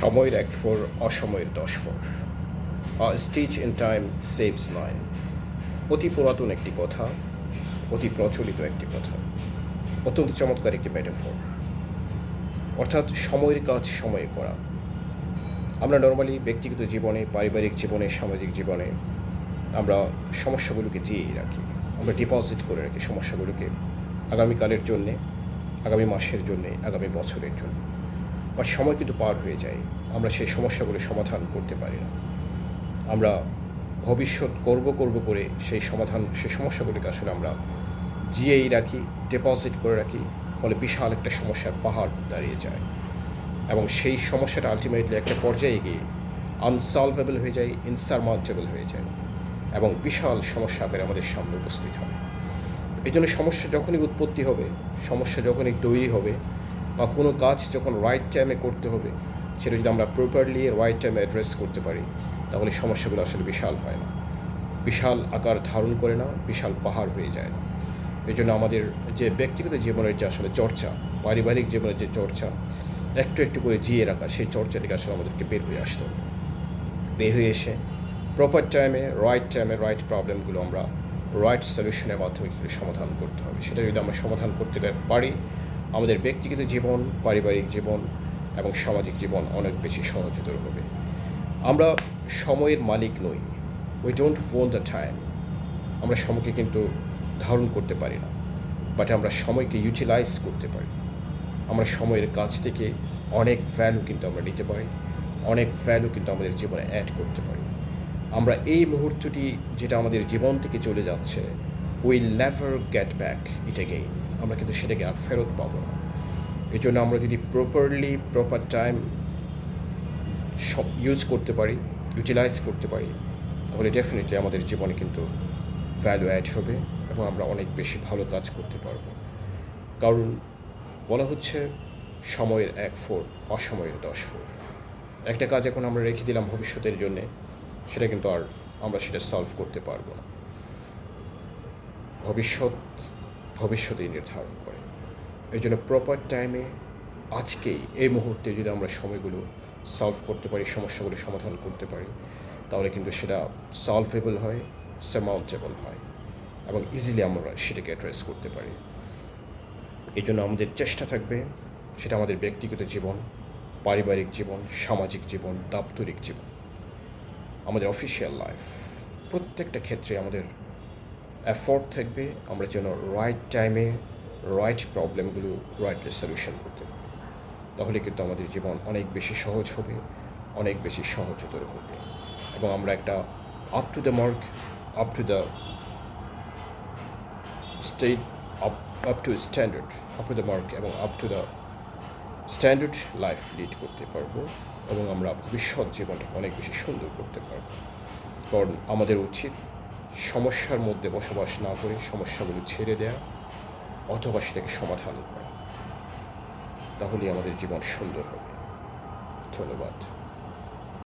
সময়ের 1 ফোর, অসময়ের 10 four. Stitch in time saves 9। অতি পুরাতন একটি কথা, অতি প্রচলিত একটি কথা, অত্যন্ত চমৎকার একটি মেটাফোর। অর্থাৎ সময়ের কাজ সময়ে করা। আমরা নর্মালি ব্যক্তিগত জীবনে, পারিবারিক জীবনে, সামাজিক জীবনে আমরা সমস্যাগুলোকে জিয়েই রাখি। আমরা ডিপোজিট করে রাখি সমস্যাগুলোকে আগামীকালের জন্যে, আগামী মাসের জন্যে, আগামী বছরের জন্য। বাট সময় কিন্তু পার হয়ে যায়, আমরা সেই সমস্যাগুলো সমাধান করতে পারি না। আমরা ভবিষ্যৎ করব করে সেই সমস্যাগুলিকে আসলে আমরা জিয়েই রাখি, ডিপোজিট করে রাখি। ফলে বিশাল একটা সমস্যার পাহাড় দাঁড়িয়ে যায় এবং সেই সমস্যাটা আলটিমেটলি একটা পর্যায়ে গিয়ে আনসলভেবল হয়ে যায়, ইনসারমাউন্টেবল হয়ে যায় এবং বিশাল সমস্যা আকারে আমাদের সামনে উপস্থিত হয়। এই জন্য সমস্যা যখনই উৎপত্তি হবে, সমস্যা যখনই তৈরি হবে, বা কোনো কাজ যখন রাইট টাইমে করতে হবে, সেটা যদি আমরা প্রপারলি রাইট টাইমে অ্যাড্রেস করতে পারি, তাহলে সমস্যাগুলো আসলে বিশাল হয় না, বিশাল আকার ধারণ করে না, বিশাল পাহাড় হয়ে যায় না। এই জন্য আমাদের যে ব্যক্তিগত জীবনের যে আসলে চর্চা, পারিবারিক জীবনের যে চর্চা, একটু একটু করে জিয়ে রাখা, সেই চর্চা থেকে আসলে আমাদেরকে বের হয়ে আসতে হবে। বের হয়ে এসে প্রপার টাইমে রাইট প্রবলেমগুলো আমরা রাইট সলিউশনের মাধ্যমে সমাধান করতে হবে। সেটা যদি আমরা সমাধান করতে পারি, আমাদের ব্যক্তিগত জীবন, পারিবারিক জীবন এবং সামাজিক জীবন অনেক বেশি সহজতর হবে। আমরা সময়ের মালিক নই, we don't won the time. আমরা সময়কে কিন্তু ধারণ করতে পারি না, বাট আমরা সময়কে ইউটিলাইজ করতে পারি। আমরা সময়ের কাছ থেকে অনেক ভ্যালু কিন্তু আমরা নিতে পারি, অনেক ভ্যালু কিন্তু আমাদের জীবনে অ্যাড করতে পারি। আমরা এই মুহূর্তটি যেটা আমাদের জীবন থেকে চলে যাচ্ছে, will never get back it again. আমরা কিন্তু সেটাকে আর ফেরত পাবো না। এই জন্য আমরা যদি প্রপার টাইম ইউজ করতে পারি, ইউটিলাইজ করতে পারি, তাহলে ডেফিনেটলি আমাদের জীবনে কিন্তু ভ্যালু অ্যাড হবে এবং আমরা অনেক বেশি ভালো কাজ করতে পারবো। কারণ বলা হচ্ছে সময়ের 1 ফোর, অসময়ের 10 ফোর। একটা কাজ এখন আমরা রেখে দিলাম ভবিষ্যতের জন্যে, সেটা কিন্তু আর আমরা সেটা সলভ করতে পারবো না। ভবিষ্যতেই নির্ধারণ করে। এই জন্য প্রপার টাইমে আজকেই এই মুহূর্তে যদি আমরা সময়গুলো সলভ করতে পারি, সমস্যাগুলো সমাধান করতে পারি, তাহলে কিন্তু সেটা সলভেবল হয়, সামাউন্টেবল হয় এবং ইজিলি আমরা সেটাকে অ্যাড্রেস করতে পারি। এই জন্য আমাদের চেষ্টা থাকবে, সেটা আমাদের ব্যক্তিগত জীবন, পারিবারিক জীবন, সামাজিক জীবন, দাপ্তরিক জীবন, আমাদের অফিসিয়াল লাইফ, প্রত্যেকটা ক্ষেত্রে আমাদের এফোর্ট থাকবে আমরা যেন রাইট টাইমে রাইট প্রবলেমগুলো রাইটলি সলিউশন করতে পারি। তাহলে কিন্তু আমাদের জীবন অনেক বেশি সহজ হবে, অনেক বেশি সহজতর হবে এবং আমরা একটা up to the mark, up to the state, up to standard, up to the mark এবং up to the standard life lead করতে পারবো এবং আমরা ভবিষ্যৎ জীবনটাকে অনেক বেশি সুন্দর করতে পারবো। কারণ আমাদের উচিত সমস্যার মধ্যে বসবাস না করে সমস্যাগুলো ছেড়ে দেয়া অথবা সেটাকে সমাধান করা। তাহলেই আমাদের জীবন সুন্দর হবে। ধন্যবাদ।